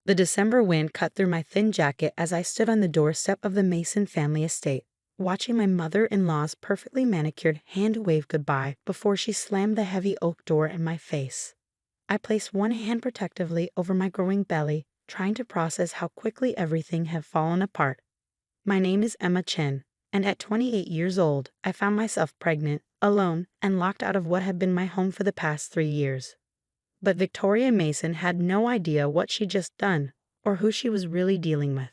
The December wind cut through my thin jacket as I stood on the doorstep of the Mason family estate, watching my mother-in-law's perfectly manicured hand wave goodbye before she slammed the heavy oak door in my face. I placed one hand protectively over my growing belly, trying to process how quickly everything had fallen apart. My name is Emma Chen, and at 28 years old, I found myself pregnant, alone, and locked out of what had been my home for the past 3 years. But Victoria Mason had no idea what she'd just done, or who she was really dealing with.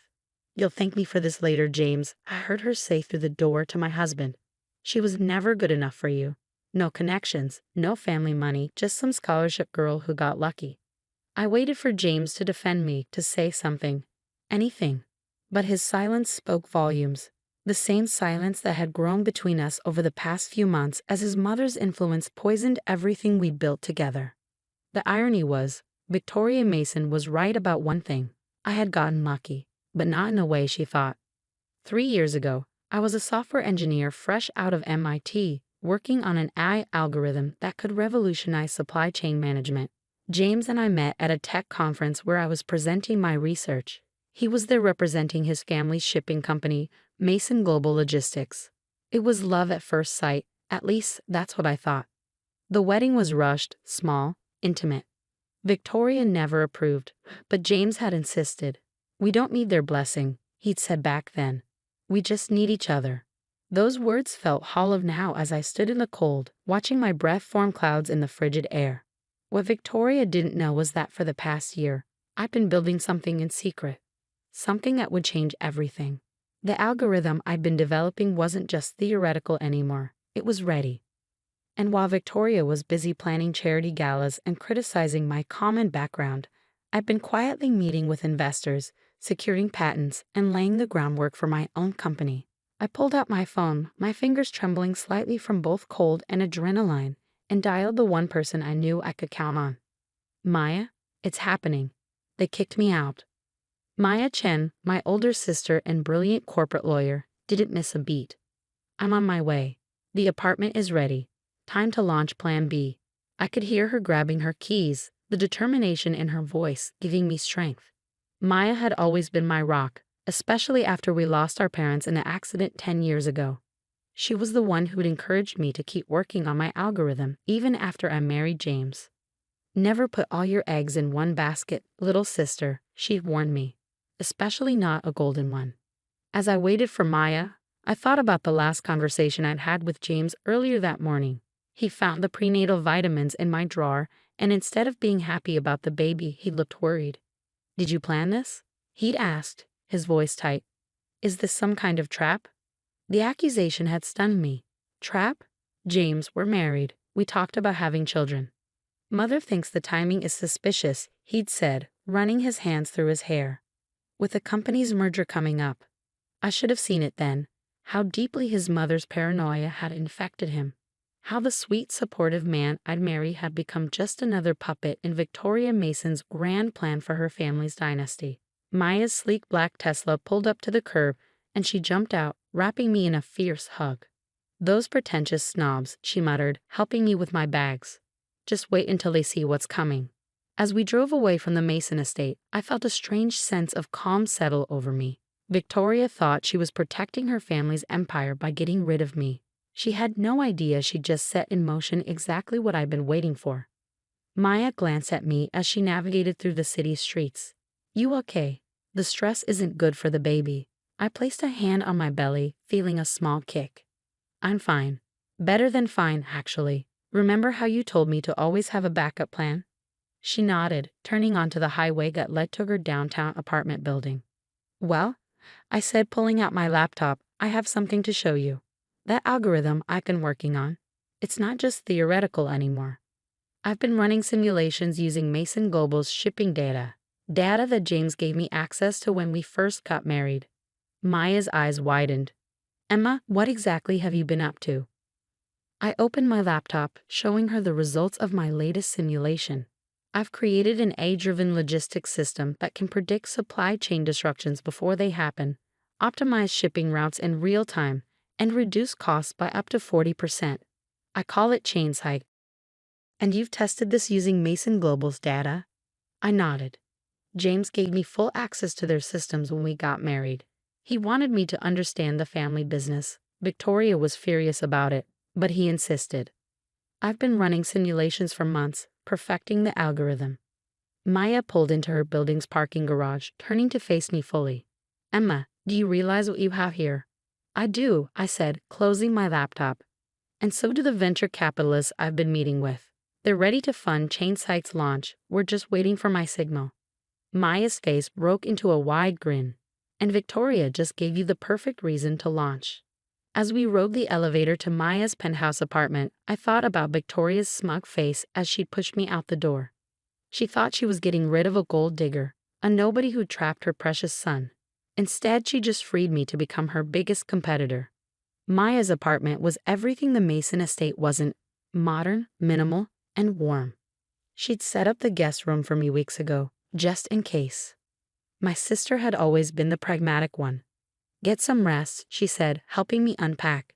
"You'll thank me for this later, James," I heard her say through the door to my husband. "She was never good enough for you. No connections, no family money, just some scholarship girl who got lucky." I waited for James to defend me, to say something. Anything. But his silence spoke volumes. The same silence that had grown between us over the past few months as his mother's influence poisoned everything we built together. The irony was, Victoria Mason was right about one thing. I had gotten lucky, but not in the way she thought. 3 years ago, I was a software engineer fresh out of MIT, working on an AI algorithm that could revolutionize supply chain management. James and I met at a tech conference where I was presenting my research. He was there representing his family's shipping company, Mason Global Logistics. It was love at first sight, at least that's what I thought. The wedding was rushed, small, intimate. Victoria never approved, but James had insisted. "We don't need their blessing," he'd said back then. "We just need each other." Those words felt hollow now as I stood in the cold, watching my breath form clouds in the frigid air. What Victoria didn't know was that for the past year, I'd been building something in secret. Something that would change everything. The algorithm I'd been developing wasn't just theoretical anymore, it was ready. And while Victoria was busy planning charity galas and criticizing my common background, I'd been quietly meeting with investors, securing patents, and laying the groundwork for my own company. I pulled out my phone, my fingers trembling slightly from both cold and adrenaline, and dialed the one person I knew I could count on. "Maya, it's happening." They kicked me out. Maya Chen, my older sister and brilliant corporate lawyer, didn't miss a beat. "I'm on my way. The apartment is ready. Time to launch Plan B." I could hear her grabbing her keys, the determination in her voice giving me strength. Maya had always been my rock, especially after we lost our parents in an accident 10 years ago. She was the one who'd encouraged me to keep working on my algorithm even after I married James. "Never put all your eggs in one basket, little sister," she'd warned me. Especially not a golden one. As I waited for Maya, I thought about the last conversation I'd had with James earlier that morning. He found the prenatal vitamins in my drawer, and instead of being happy about the baby, he looked worried. "Did you plan this?" he'd asked, his voice tight. "Is this some kind of trap?" The accusation had stunned me. Trap? "James, we're married. We talked about having children." "Mother thinks the timing is suspicious," he'd said, running his hands through his hair. "With the company's merger coming up." I should have seen it then, how deeply his mother's paranoia had infected him. How the sweet, supportive man I'd marry had become just another puppet in Victoria Mason's grand plan for her family's dynasty. Maya's sleek black Tesla pulled up to the curb, and she jumped out, wrapping me in a fierce hug. "Those pretentious snobs," she muttered, helping me with my bags. "Just wait until they see what's coming." As we drove away from the Mason estate, I felt a strange sense of calm settle over me. Victoria thought she was protecting her family's empire by getting rid of me. She had no idea she'd just set in motion exactly what I'd been waiting for. Maya glanced at me as she navigated through the city's streets. "You okay? The stress isn't good for the baby." I placed a hand on my belly, feeling a small kick. "I'm fine. Better than fine, actually. Remember how you told me to always have a backup plan?" She nodded, turning onto the highway that led to her downtown apartment building. "Well," I said, pulling out my laptop, "I have something to show you. That algorithm I've been working on. It's not just theoretical anymore. I've been running simulations using Mason Global's shipping data. Data that James gave me access to when we first got married." Maya's eyes widened. "Emma, what exactly have you been up to?" I opened my laptop, showing her the results of my latest simulation. I've created an AI-driven logistics system that can predict supply chain disruptions before they happen, optimize shipping routes in real time, and reduce costs by up to 40%. I call it ChainSight. "And you've tested this using Mason Global's data?" I nodded. James gave me full access to their systems when we got married. He wanted me to understand the family business. Victoria was furious about it, but he insisted. I've been running simulations for months, perfecting the algorithm. Maya pulled into her building's parking garage, turning to face me fully. Emma, do you realize what you have here? I do, I said, closing my laptop. And so do the venture capitalists I've been meeting with. They're ready to fund ChainSight's launch. We're just waiting for my signal. Maya's face broke into a wide grin. And Victoria just gave you the perfect reason to launch. As we rode the elevator to Maya's penthouse apartment, I thought about Victoria's smug face as she pushed me out the door. She thought she was getting rid of a gold digger, a nobody who trapped her precious son. Instead, she just freed me to become her biggest competitor. Maya's apartment was everything the Mason estate wasn't: modern, minimal, and warm. She'd set up the guest room for me weeks ago, just in case. My sister had always been the pragmatic one. Get some rest, she said, helping me unpack.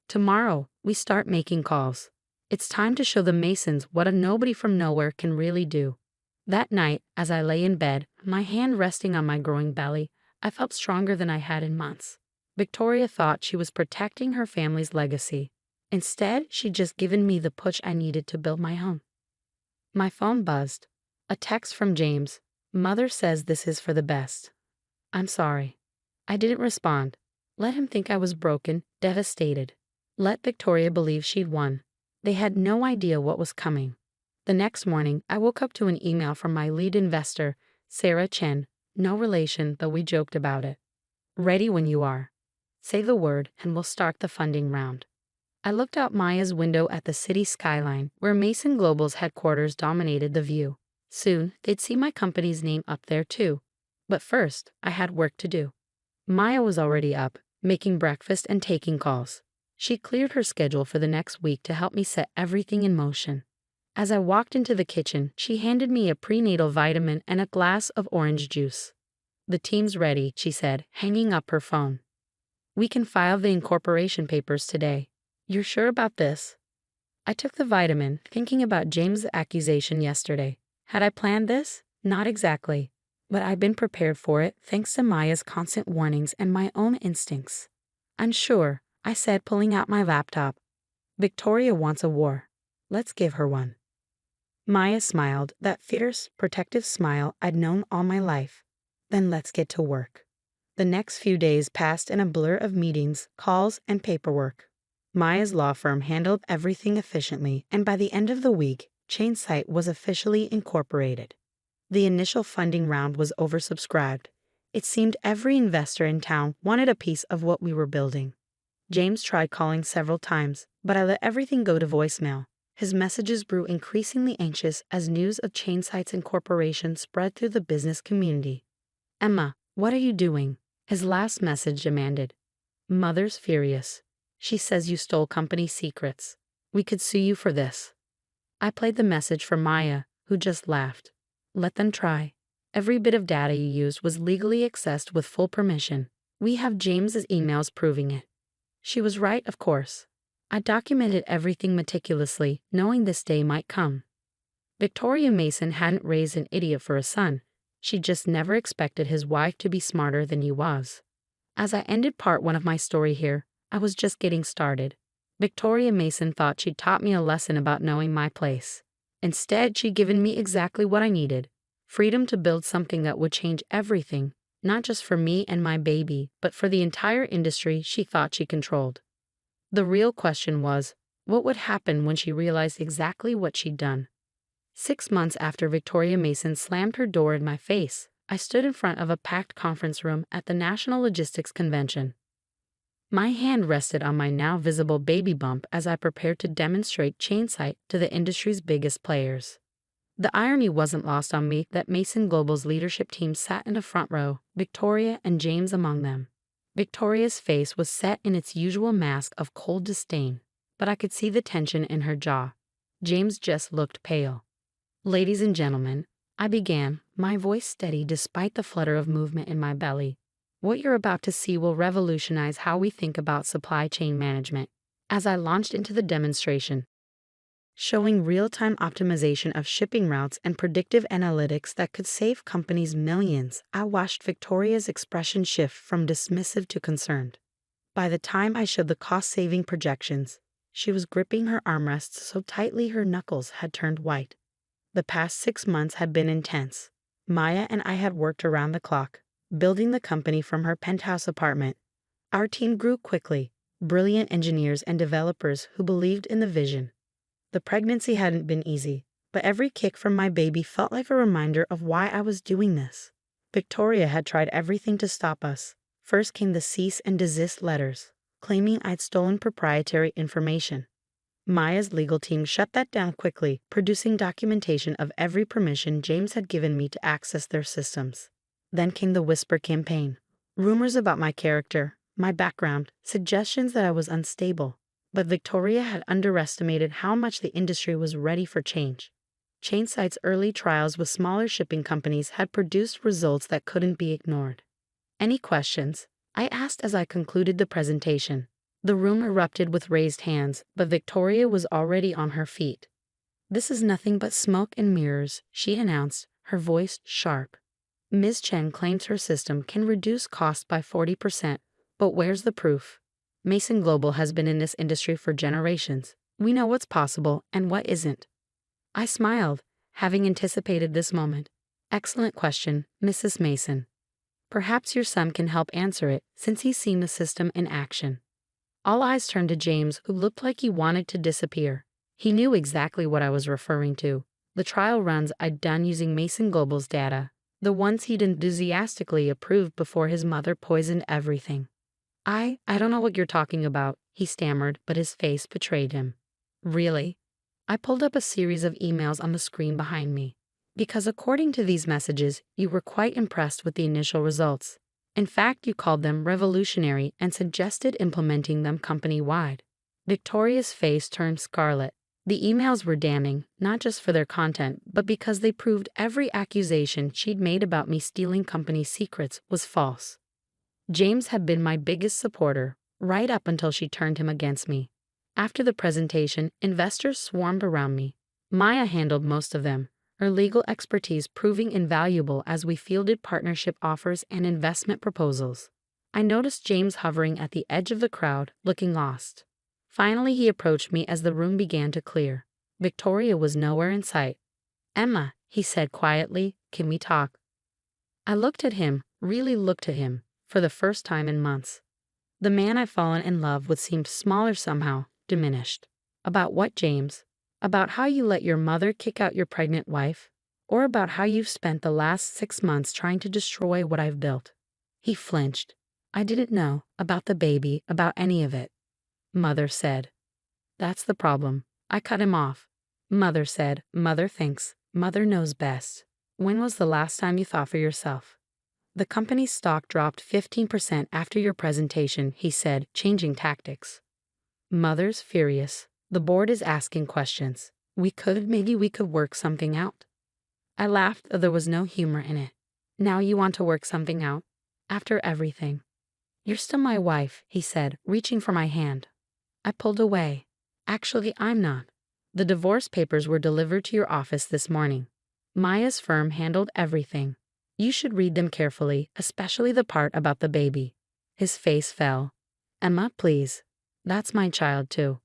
Tomorrow, we start making calls. It's time to show the Masons what a nobody from nowhere can really do. That night, as I lay in bed, my hand resting on my growing belly, I felt stronger than I had in months. Victoria thought she was protecting her family's legacy. Instead, she'd just given me the push I needed to build my home. My phone buzzed. A text from James. Mother says this is for the best. I'm sorry. I didn't respond. Let him think I was broken, devastated. Let Victoria believe she'd won. They had no idea what was coming. The next morning, I woke up to an email from my lead investor, Sarah Chen, no relation, though we joked about it. Ready when you are. Say the word and we'll start the funding round. I looked out Maya's window at the city skyline, where Mason Global's headquarters dominated the view. Soon, they'd see my company's name up there too. But first, I had work to do. Maya was already up, making breakfast and taking calls. She cleared her schedule for the next week to help me set everything in motion. As I walked into the kitchen, she handed me a prenatal vitamin and a glass of orange juice. The team's ready, she said, hanging up her phone. We can file the incorporation papers today. You're sure about this? I took the vitamin, thinking about James' accusation yesterday. Had I planned this? Not exactly. But I'd been prepared for it thanks to Maya's constant warnings and my own instincts. I'm sure, I said, pulling out my laptop. Victoria wants a war. Let's give her one. Maya smiled, that fierce, protective smile I'd known all my life. Then let's get to work. The next few days passed in a blur of meetings, calls, and paperwork. Maya's law firm handled everything efficiently, and by the end of the week, ChainSight was officially incorporated. The initial funding round was oversubscribed. It seemed every investor in town wanted a piece of what we were building. James tried calling several times, but I let everything go to voicemail. His messages grew increasingly anxious as news of ChainSight's incorporation spread through the business community. Emma, what are you doing? His last message demanded. Mother's furious. She says you stole company secrets. We could sue you for this. I played the message for Maya, who just laughed. Let them try. Every bit of data you used was legally accessed with full permission. We have James's emails proving it. She was right, of course. I documented everything meticulously, knowing this day might come. Victoria Mason hadn't raised an idiot for a son. She just never expected his wife to be smarter than he was. As I ended part one of my story here, I was just getting started. Victoria Mason thought she'd taught me a lesson about knowing my place. Instead, she'd given me exactly what I needed: freedom to build something that would change everything, not just for me and my baby, but for the entire industry she thought she controlled. The real question was, what would happen when she realized exactly what she'd done? 6 months after Victoria Mason slammed her door in my face, I stood in front of a packed conference room at the National Logistics Convention. My hand rested on my now visible baby bump as I prepared to demonstrate ChainSight to the industry's biggest players. The irony wasn't lost on me that Mason Global's leadership team sat in the front row, Victoria and James among them. Victoria's face was set in its usual mask of cold disdain, but I could see the tension in her jaw. James just looked pale. Ladies and gentlemen, I began, my voice steady despite the flutter of movement in my belly. What you're about to see will revolutionize how we think about supply chain management. As I launched into the demonstration, showing real-time optimization of shipping routes and predictive analytics that could save companies millions. I watched Victoria's expression shift from dismissive to concerned. By the time I showed the cost-saving projections, she was gripping her armrests so tightly her knuckles had turned white. The past 6 months had been intense. Maya and I had worked around the clock, building the company from her penthouse apartment. Our team grew quickly, brilliant engineers and developers who believed in the vision. The pregnancy hadn't been easy, but every kick from my baby felt like a reminder of why I was doing this. Victoria had tried everything to stop us. First came the cease and desist letters, claiming I'd stolen proprietary information. Maya's legal team shut that down quickly, producing documentation of every permission James had given me to access their systems. Then came the whisper campaign. Rumors about my character, my background, suggestions that I was unstable. But Victoria had underestimated how much the industry was ready for change. Chainsite's early trials with smaller shipping companies had produced results that couldn't be ignored. Any questions? I asked as I concluded the presentation. The room erupted with raised hands, but Victoria was already on her feet. This is nothing but smoke and mirrors, she announced, her voice sharp. Ms. Chen claims her system can reduce costs by 40%, but where's the proof? Mason Global has been in this industry for generations. We know what's possible and what isn't. I smiled, having anticipated this moment. Excellent question, Mrs. Mason. Perhaps your son can help answer it, since he's seen the system in action. All eyes turned to James, who looked like he wanted to disappear. He knew exactly what I was referring to. The trial runs I'd done using Mason Global's data, the ones he'd enthusiastically approved before his mother poisoned everything. I don't know what you're talking about, he stammered, but his face betrayed him. Really? I pulled up a series of emails on the screen behind me. Because according to these messages, you were quite impressed with the initial results. In fact, you called them revolutionary and suggested implementing them company-wide. Victoria's face turned scarlet. The emails were damning, not just for their content, but because they proved every accusation she'd made about me stealing company secrets was false. James had been my biggest supporter, right up until she turned him against me. After the presentation, investors swarmed around me. Maya handled most of them, her legal expertise proving invaluable as we fielded partnership offers and investment proposals. I noticed James hovering at the edge of the crowd, looking lost. Finally, he approached me as the room began to clear. Victoria was nowhere in sight. Emma, he said quietly, can we talk? I looked at him, really looked at him, for the first time in months. The man I'd fallen in love with seemed smaller somehow, diminished. About what, James? About how you let your mother kick out your pregnant wife? Or about how you've spent the last 6 months trying to destroy what I've built? He flinched. I didn't know about the baby, about any of it. Mother said. That's the problem. I cut him off. Mother said, Mother thinks, Mother knows best. When was the last time you thought for yourself? The company's stock dropped 15% after your presentation, he said, changing tactics. Mother's furious. The board is asking questions. Maybe we could work something out. I laughed, though there was no humor in it. Now you want to work something out? After everything. You're still my wife, he said, reaching for my hand. I pulled away. Actually, I'm not. The divorce papers were delivered to your office this morning. Maya's firm handled everything. You should read them carefully, especially the part about the baby. His face fell. Emma, please. That's my child, too.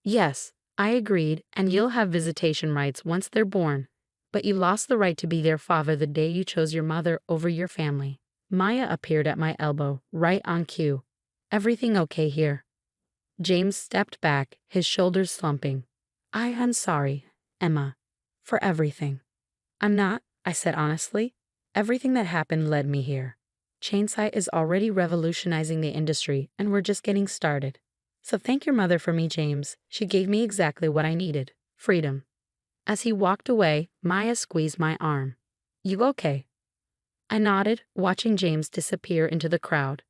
Yes, I agreed, and you'll have visitation rights once they're born. But you lost the right to be their father the day you chose your mother over your family. Maya appeared at my elbow, right on cue. Everything okay here? James stepped back, his shoulders slumping. I'm sorry, Emma, for everything. I'm not, I said honestly. Everything that happened led me here. Chainsite is already revolutionizing the industry, and we're just getting started. So thank your mother for me, James. She gave me exactly what I needed, freedom. As he walked away, Maya squeezed my arm. You okay? I nodded, watching James disappear into the crowd.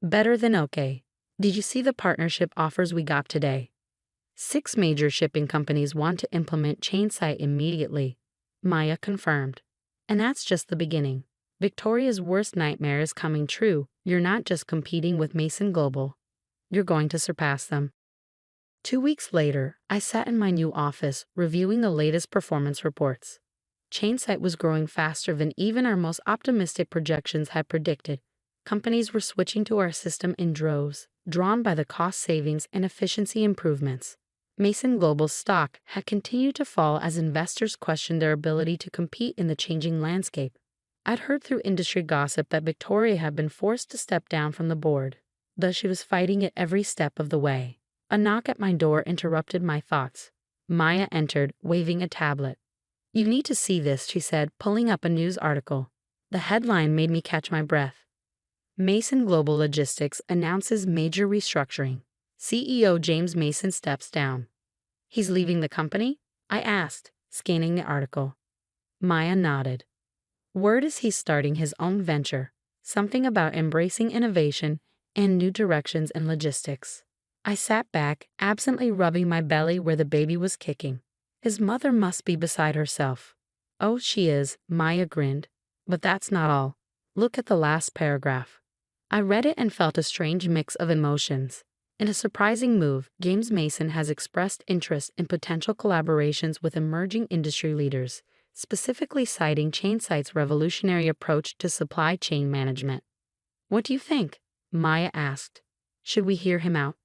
Better than okay. Did you see the partnership offers we got today? 6 major shipping companies want to implement Chainsite immediately. Maya confirmed. And that's just the beginning. Victoria's worst nightmare is coming true. You're not just competing with Mason Global. You're going to surpass them. 2 weeks later, I sat in my new office, reviewing the latest performance reports. Chainsight was growing faster than even our most optimistic projections had predicted. Companies were switching to our system in droves, drawn by the cost savings and efficiency improvements. Mason Global's stock had continued to fall as investors questioned their ability to compete in the changing landscape. I'd heard through industry gossip that Victoria had been forced to step down from the board, though she was fighting it every step of the way. A knock at my door interrupted my thoughts. Maya entered, waving a tablet. "You need to see this," she said, pulling up a news article. The headline made me catch my breath. Mason Global Logistics announces major restructuring. CEO James Mason steps down. "He's leaving the company?" I asked, scanning the article. Maya nodded. Word is he's starting his own venture, something about embracing innovation and new directions in logistics. I sat back, absently rubbing my belly where the baby was kicking. His mother must be beside herself. "Oh, she is," Maya grinned. "But that's not all. Look at the last paragraph." I read it and felt a strange mix of emotions. In a surprising move, James Mason has expressed interest in potential collaborations with emerging industry leaders, specifically citing Chainsight's revolutionary approach to supply chain management. "What do you think?" Maya asked. "Should we hear him out?"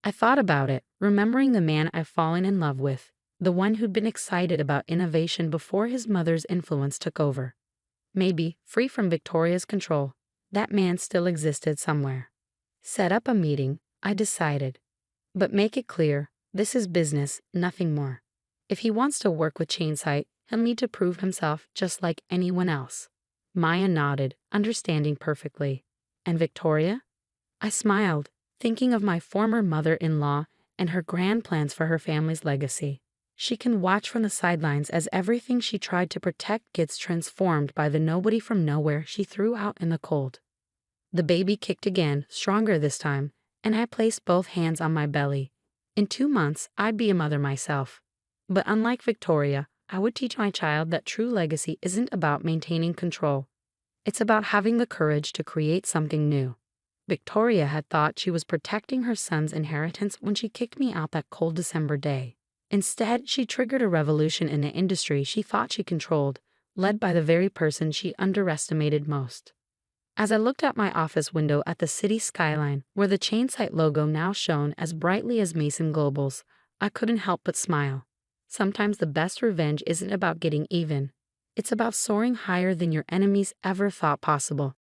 I thought about it, remembering the man I've fallen in love with, the one who'd been excited about innovation before his mother's influence took over. Maybe, free from Victoria's control, that man still existed somewhere. Set up a meeting, I decided. But make it clear, this is business, nothing more. If he wants to work with Chainsight, he'll need to prove himself just like anyone else. Maya nodded, understanding perfectly. And Victoria? I smiled, thinking of my former mother-in-law and her grand plans for her family's legacy. She can watch from the sidelines as everything she tried to protect gets transformed by the nobody from nowhere she threw out in the cold. The baby kicked again, stronger this time, and I placed both hands on my belly. In 2 months, I'd be a mother myself. But unlike Victoria, I would teach my child that true legacy isn't about maintaining control. It's about having the courage to create something new. Victoria had thought she was protecting her son's inheritance when she kicked me out that cold December day. Instead, she triggered a revolution in the industry she thought she controlled, led by the very person she underestimated most. As I looked out my office window at the city skyline, where the Chainsight logo now shone as brightly as Mason Global's, I couldn't help but smile. Sometimes the best revenge isn't about getting even. It's about soaring higher than your enemies ever thought possible.